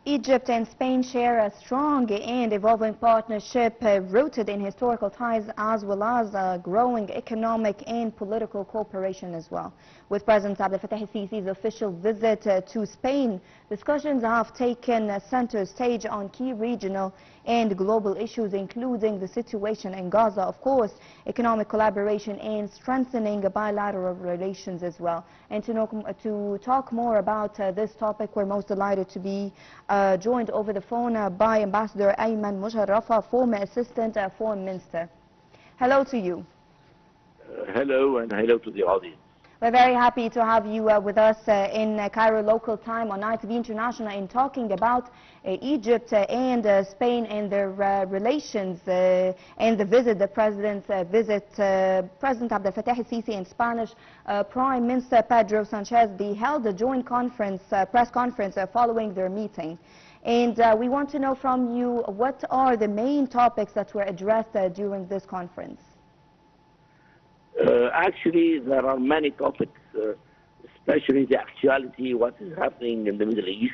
Egypt and Spain share a strong and evolving partnership rooted in historical ties as well as growing economic and political cooperation as well. With President Abdel Fattah el-Sisi's official visit to Spain, discussions have taken center stage on key regional and global issues, including the situation in Gaza, of course, economic collaboration and strengthening bilateral relations as well. And to talk more about this topic, we're most delighted to be joined over the phone by Ambassador Ayman Mousharafa, former Assistant Foreign Minister. Hello to you. Hello, and hello to the audience. We're very happy to have you with us in Cairo local time on ITV International in talking about Egypt and Spain and their relations and the visit, the president's visit. President Abdel Fattah el-Sisi and Spanish Prime Minister Pedro Sanchez, they held a joint conference, press conference following their meeting. And we want to know from you, what are the main topics that were addressed during this conference? Actually, there are many topics, especially the actuality, what is happening in the Middle East,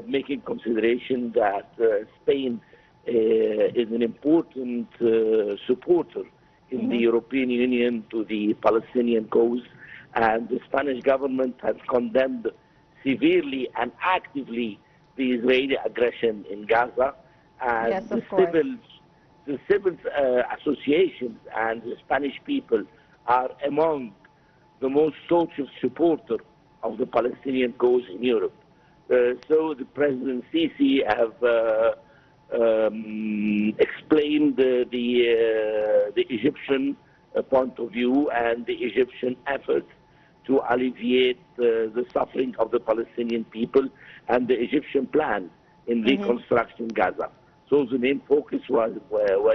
making consideration that Spain is an important supporter in the European Union to the Palestinian cause, and the Spanish government has condemned severely and actively the Israeli aggression in Gaza, and yes, the civil associations and the Spanish people are among the most social supporters of the Palestinian cause in Europe. So the President Sisi have explained the Egyptian point of view and the Egyptian effort to alleviate the suffering of the Palestinian people and the Egyptian plan in reconstruction Gaza. So the main focus were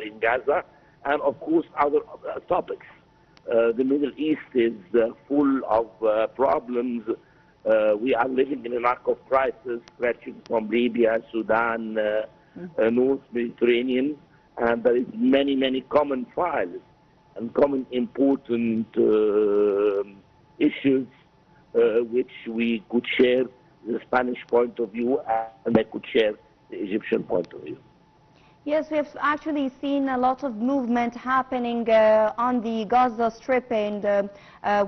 in Gaza, and of course other topics. The Middle East is full of problems. We are living in an arc of crisis stretching from Libya, Sudan, North Mediterranean, and there is many common files and common important issues which we could share the Spanish point of view, and I could share the Egyptian point of view. Yes, we have actually seen a lot of movement happening on the Gaza Strip, and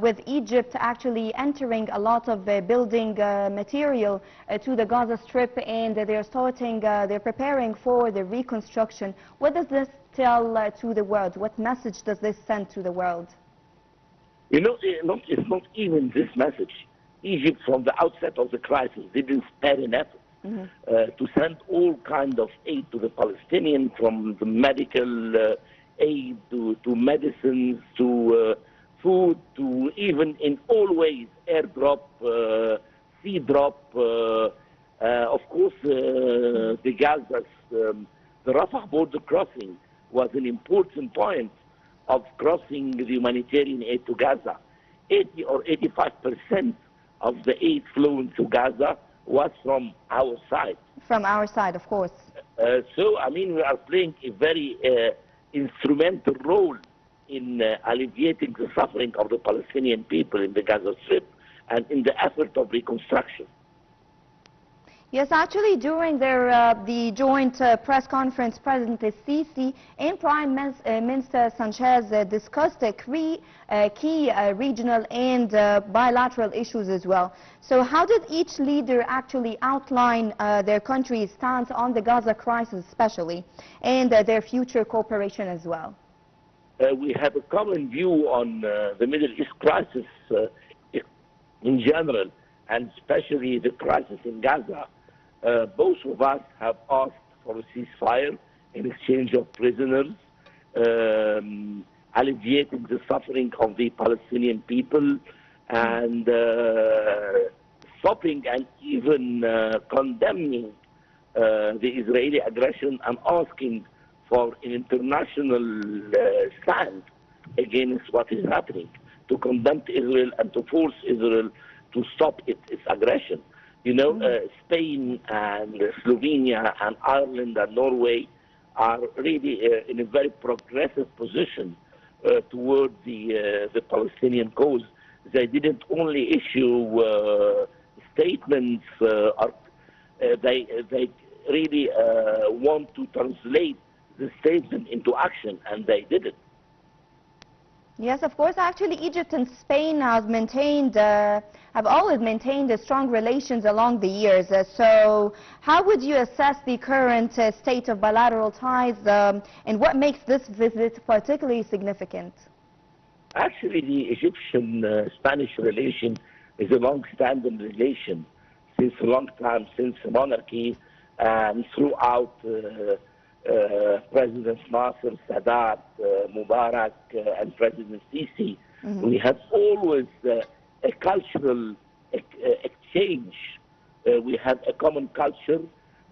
with Egypt actually entering a lot of building material to the Gaza Strip, and they're preparing for the reconstruction. What does this tell to the world? What message does this send to the world? You know, it's not even this message. Egypt, from the outset of the crisis, didn't spare an effort to send all kind of aid to the Palestinians, from the medical aid to medicines to food, to even in all ways airdrop, sea drop. Of course, the Gaza, the Rafah border crossing was an important point of crossing the humanitarian aid to Gaza. 80 or 85% of the aid flowing to Gaza was from our side. From our side, of course. So, I mean, we are playing a very instrumental role in alleviating the suffering of the Palestinian people in the Gaza Strip and in the effort of reconstruction. Yes, actually, during the joint press conference, President Sisi and Prime Minister Sanchez discussed key regional and bilateral issues as well. So how did each leader actually outline their country's stance on the Gaza crisis especially, and their future cooperation as well? We have a common view on the Middle East crisis in general, and especially the crisis in Gaza. Both of us have asked for a ceasefire in exchange of prisoners, alleviating the suffering of the Palestinian people, and stopping and even condemning the Israeli aggression, and asking for an international stand against what is happening, to condemn Israel and to force Israel to stop its aggression. You know, Spain and Slovenia and Ireland and Norway are really in a very progressive position toward the Palestinian cause. They didn't only issue statements or they really want to translate the statement into action, and they did it. Yes, of course. Actually, Egypt and Spain have always maintained strong relations along the years. So how would you assess the current state of bilateral ties, and what makes this visit particularly significant? Actually, the Egyptian-Spanish relation is a long-standing relation since a long time, since monarchy, and throughout Presidents Nasser, Sadat, Mubarak, and President Sisi. We have always a cultural exchange. We have a common culture.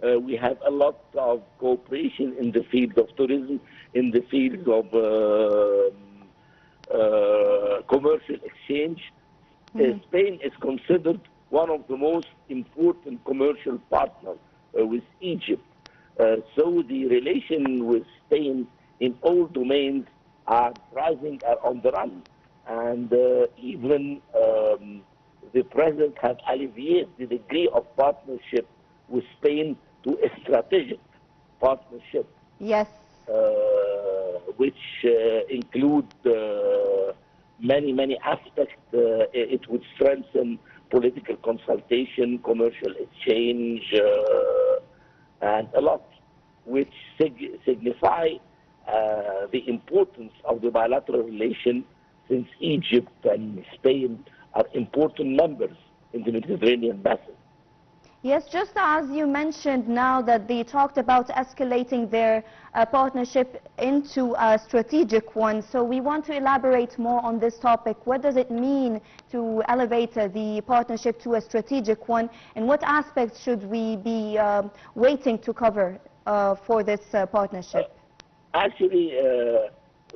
We have a lot of cooperation in the field of tourism, in the field of commercial exchange. Spain is considered one of the most important commercial partners with Egypt. So the relation with Spain in all domains are rising, are on the run. And even the president has alleviated the degree of partnership with Spain to a strategic partnership. Yes. Which include many aspects. It would strengthen political consultation, commercial exchange, and a lot, which signify the importance of the bilateral relation, since Egypt and Spain are important members in the Mediterranean basin. Yes, just as you mentioned now that they talked about escalating their partnership into a strategic one. So we want to elaborate more on this topic. What does it mean to elevate the partnership to a strategic one? And what aspects should we be waiting to cover for this partnership? Actually,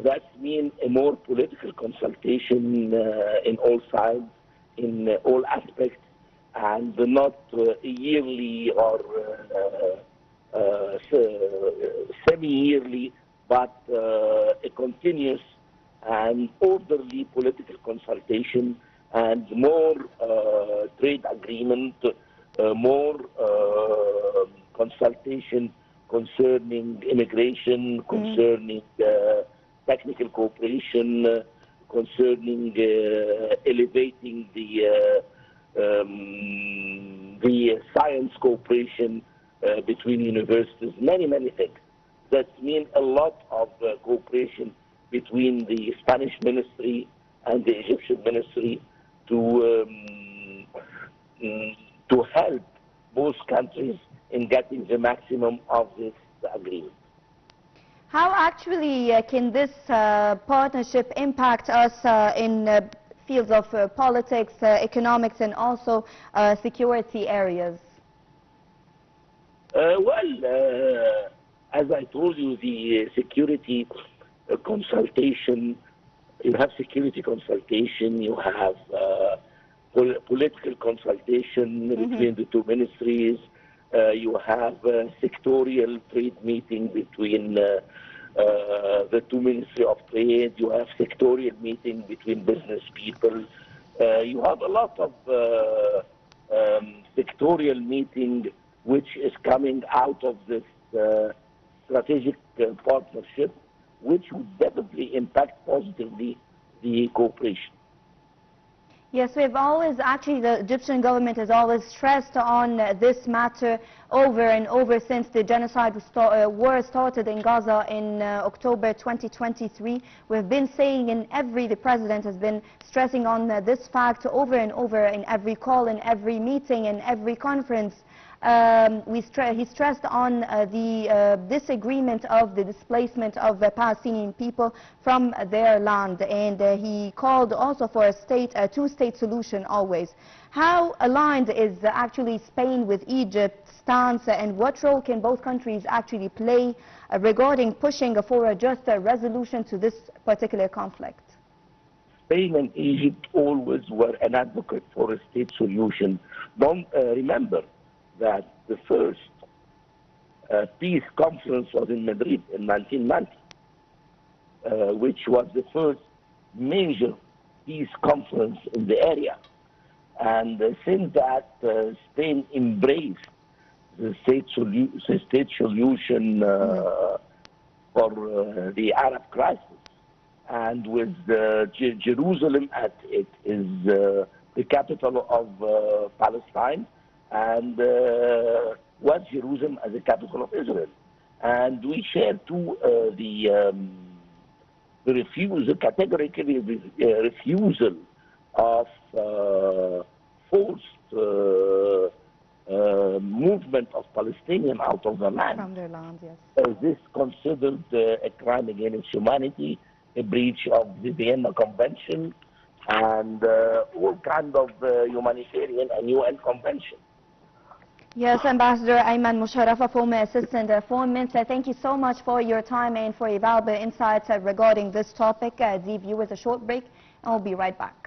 that means a more political consultation in all sides, in all aspects, and not yearly or semi-yearly, but a continuous and orderly political consultation, and more trade agreement, more consultation concerning immigration, concerning technical cooperation, concerning elevating the science cooperation between universities, many things. That means a lot of cooperation between the Spanish ministry and the Egyptian ministry to help both countries in getting the maximum of this agreement. How actually can this partnership impact us in fields of politics, economics, and also security areas? As I told you, the security consultation, you have security consultation, you have political consultation between the two ministries, you have sectorial trade meeting between the two Ministry of Trade, you have sectorial meeting between business people, you have a lot of sectorial meeting which is coming out of this strategic partnership, which would definitely impact positively the cooperation. Yes, we've always, actually the Egyptian government has always stressed on this matter over and over since the genocide war started in Gaza in October 2023. We've been saying the president has been stressing on this fact over and over in every call, in every meeting, in every conference. He stressed on the disagreement of the displacement of the Palestinian people from their land, and he called also for a two-state solution always. How aligned is actually Spain with Egypt's stance, and what role can both countries actually play regarding pushing for a just resolution to this particular conflict? Spain and Egypt always were an advocate for a state solution. Don't remember that the first peace conference was in Madrid in 1990, which was the first major peace conference in the area. And since that, Spain embraced the state solution for the Arab crisis. And with Jerusalem as it is the capital of Palestine, and West Jerusalem as the capital of Israel. And we share too the categorically refusal of forced movement of Palestinians out of the land. From their land, yes. This considered a crime against humanity, a breach of the Vienna Convention, and all kind of humanitarian and UN convention. Yes, Ambassador Ayman Mousharafa, former Assistant Foreign Minister, thank you so much for your time and for your valuable insights regarding this topic. Give viewers a short break, and we'll be right back.